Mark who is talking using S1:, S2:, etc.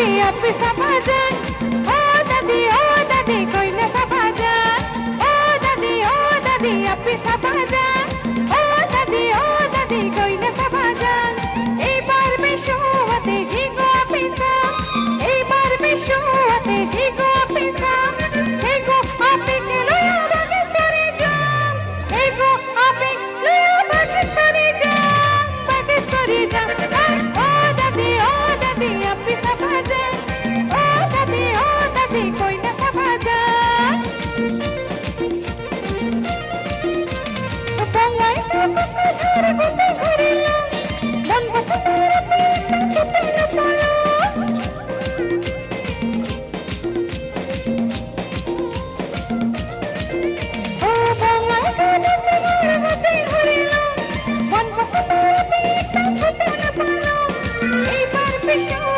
S1: আপি সাবাজান ও দাদি কইনা সাবাজান ও দাদি আপি সাবাজান ও দাদি কইনা সাবাজান এইবার বিশুয়াতে ঝিগো আপিসা এইবার বিশুয়াতে ঝিগো আপিসা হেগো আপি কে লয়া বাগে সরে যান হেগো আপি লয়া বাগে সরে যান ও দাদি আপি সাবাজান ও দাদি কইনা সাবাজান বাংলায় তো ঝরে বতে ঘুরিলো মন বসন্তর পিতে লপলো ও বাংলায় তো ঝরে বতে ঘুরিলো মন বসন্তর পিতে লপলো এইবার বিশু